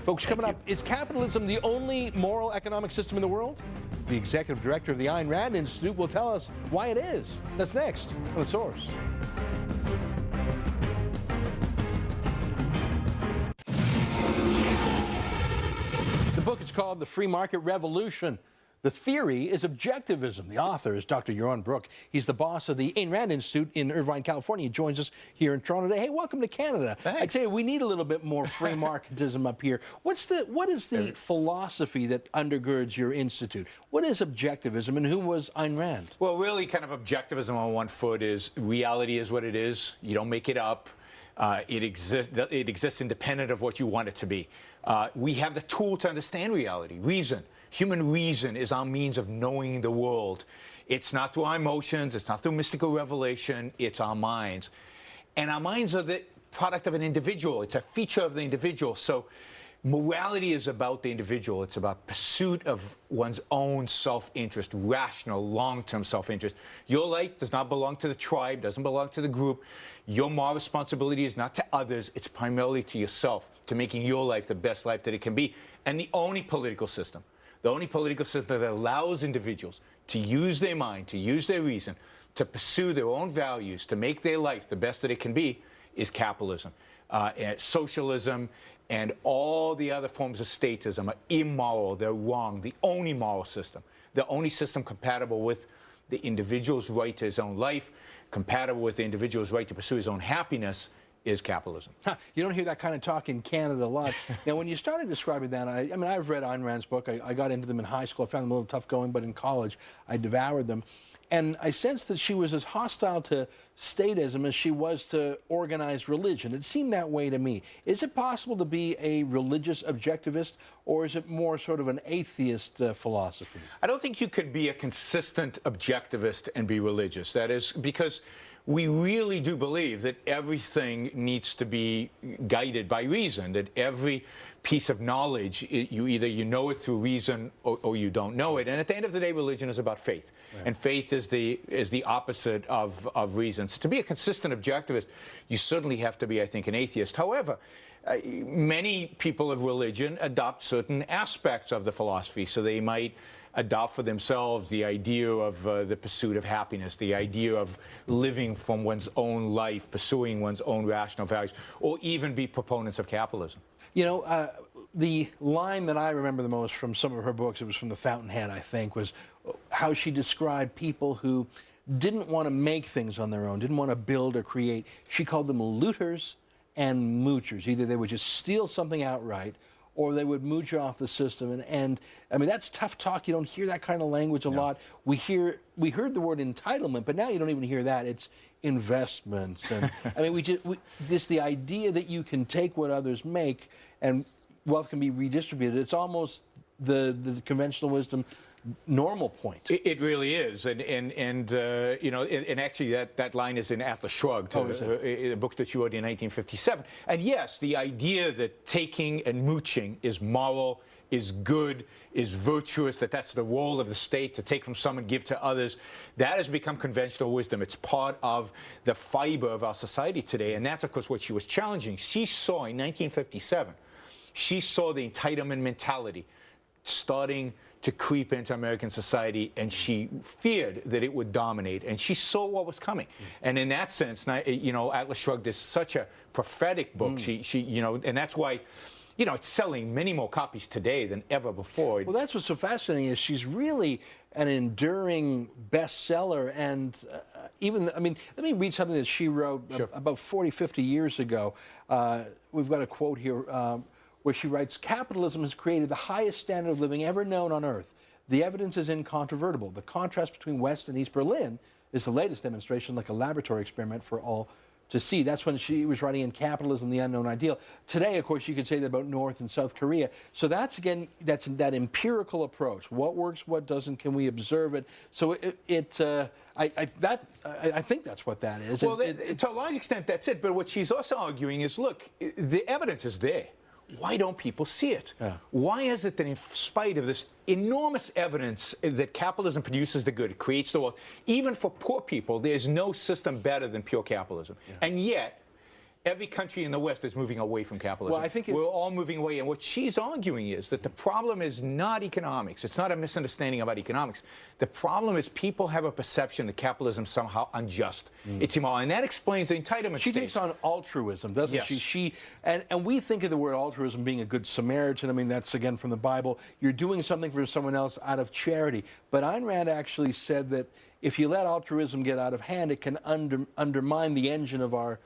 Folks, coming up, is capitalism the only moral economic system in the world? The executive director of the Ayn Rand Institute will tell us why it is. That's next on The Source. The book is called The Free Market Revolution. The theory is objectivism. The author is Dr. Yaron Brook. He's the boss of the Ayn Rand Institute in Irvine, California. He joins us here in Toronto today. Hey, welcome to Canada. Thanks. I tell you, we need a little bit more free marketism up here. What is the philosophy that undergirds your institute? What is objectivism, and who was Ayn Rand? Well, really, kind of objectivism on one foot is reality is what it is. You don't make it up. It exists independent of what you want it to be. We have the tool to understand reality, reason. Human reason is our means of knowing the world. It's not through our emotions. It's not through mystical revelation. It's our minds. And our minds are the product of an individual. It's a feature of the individual. So morality is about the individual. It's about pursuit of one's own self-interest, rational, long-term self-interest. Your life does not belong to the tribe, doesn't belong to the group. Your moral responsibility is not to others. It's primarily to yourself, to making your life the best life that it can be. And the only political system that allows individuals to use their mind, to use their reason, to pursue their own values, to make their life the best that it can be, is capitalism. And socialism and all the other forms of statism are immoral. They're wrong. The only moral system, the only system compatible with the individual's right to his own life, compatible with the individual's right to pursue his own happiness, is capitalism. You don't hear that kind of talk in Canada a lot. Now, when you started describing that, I mean, I've read Ayn Rand's book. I got into them in high school. I found them a little tough going, but in college, I devoured them. And I sensed that she was as hostile to statism as she was to organized religion. It seemed that way to me. Is it possible to be a religious objectivist, or is it more sort of an atheist philosophy? I don't think you could be a consistent objectivist and be religious. That is because we really do believe that everything needs to be guided by reason, that every piece of knowledge, you know it through reason or you don't know it. And at the end of the day, religion is about faith. Right. And faith is the opposite of reason. So to be a consistent objectivist, you certainly have to be, I think, an atheist. However, many people of religion adopt certain aspects of the philosophy. So they might adopt for themselves the idea of the pursuit of happiness, the idea of living from one's own life, pursuing one's own rational values, or even be proponents of capitalism. You know, the line that I remember the most from some of her books, it was from The Fountainhead, I think, was how she described people who didn't want to make things on their own, didn't want to build or create. She called them looters and moochers. Either they would just steal something outright, or they would mooch off the system. And I mean, that's tough talk. You don't hear that kind of language a lot. We heard the word entitlement, but now you don't even hear that. It's investments. And I mean, just the idea that you can take what others make and wealth can be redistributed. It's almost the conventional wisdom normal point. It really is, and you know, and actually that line is in Atlas Shrugged, a book that you wrote in 1957. And yes, the idea that taking and mooching is moral, is good, is virtuous, that's the role of the state, to take from some and give to others, that has become conventional wisdom. It's part of the fiber of our society today, and that's, of course, what she was challenging. She saw in 1957, she saw the entitlement mentality starting to creep into American society, and she feared that it would dominate, and she saw what was coming. And in that sense, you know, Atlas Shrugged is such a prophetic book. She, you know, and that's why, you know, it's selling many more copies today than ever before. Well, that's what's so fascinating is she's really an enduring bestseller, and even, I mean, let me read something that she wrote about 40, 50 years ago. We've got a quote here where she writes, "Capitalism has created the highest standard of living ever known on earth. The evidence is incontrovertible. The contrast between West and East Berlin is the latest demonstration, like a laboratory experiment for all to see." That's when she was writing in Capitalism, the Unknown Ideal. Today, of course, you could say that about North and South Korea. So that's, again, that's that empirical approach. What works, what doesn't, can we observe it? So I think that's what that is. Well, to a large extent, that's it. But what she's also arguing is, look, the evidence is there. Why don't people see it? Yeah. Why is it that in spite of this enormous evidence that capitalism produces the good, it creates the wealth, even for poor people, there's no system better than pure capitalism? Yeah. And yet, Every country in the West is moving away from capitalism. Well, I think we're all moving away. And what she's arguing is that the problem is not economics. It's not a misunderstanding about economics. The problem is people have a perception that capitalism is somehow unjust. It's immoral. And that explains the entitlement She state. takes on altruism, doesn't Yes. she? And we think of the word altruism being a good Samaritan. I mean, that's, again, from the Bible. You're doing something for someone else out of charity. But Ayn Rand actually said that if you let altruism get out of hand, it can undermine the engine of our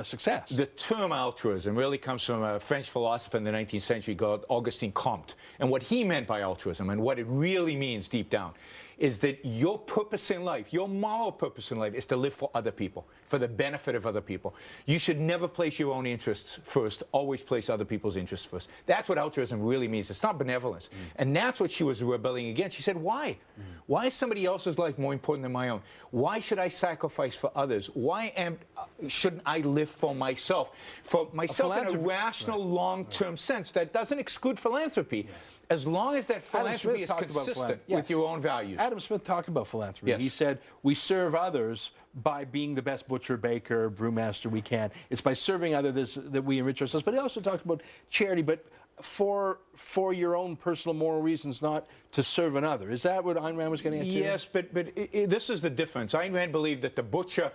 success. The term altruism really comes from a French philosopher in the 19th century called Auguste Comte. And what he meant by altruism, and what it really means deep down, is that your purpose in life, your moral purpose in life, is to live for other people, for the benefit of other people. You should never place your own interests first, always place other people's interests first. That's what altruism really means. It's not benevolence. And that's what she was rebelling against. She said, why? Why is somebody else's life more important than my own? Why should I sacrifice for others? Why shouldn't I live for myself? For myself in a rational, long-term sense that doesn't exclude philanthropy. As long as that philanthropy is consistent with your own values. Adam Smith talked about philanthropy. Yes. He said, we serve others by being the best butcher, baker, brewmaster we can. It's by serving others that we enrich ourselves. But he also talked about charity, but for your own personal moral reasons, not to serve another. Is that what Ayn Rand was getting at, too? Yes, but this is the difference. Ayn Rand believed that the butcher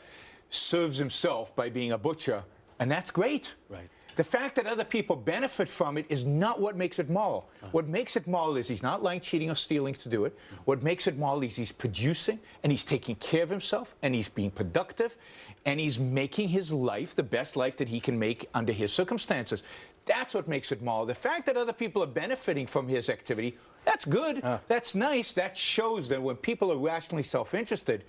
serves himself by being a butcher, and that's great. Right. The fact that other people benefit from it is not what makes it moral. What makes it moral is he's not lying, cheating, or stealing to do it. What makes it moral is he's producing, and he's taking care of himself, and he's being productive, and he's making his life the best life that he can make under his circumstances. That's what makes it moral. The fact that other people are benefiting from his activity, that's good. That's nice. That shows that when people are rationally self-interested,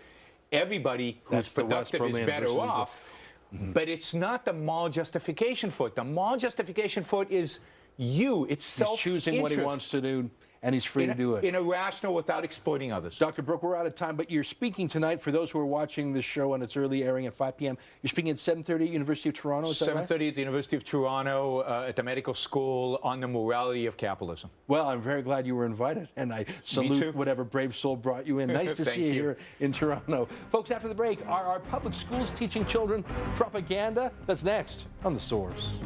everybody who's productive is better off. But it's not the moral justification for it. The moral justification for it is you. It's self-interest. He's choosing what he wants to do, and he's free to do it. In a rational, without exploiting others. Dr. Brook, we're out of time, but you're speaking tonight, for those who are watching this show on its early airing at 5 p.m., you're speaking at 7:30 at University of Toronto, is that right? 7:30 at the University of Toronto, at the medical school, on the morality of capitalism. Well, I'm very glad you were invited, and I salute whatever brave soul brought you in. Nice to see you here in Toronto. Folks, after the break, are our public schools teaching children propaganda? That's next on The Source.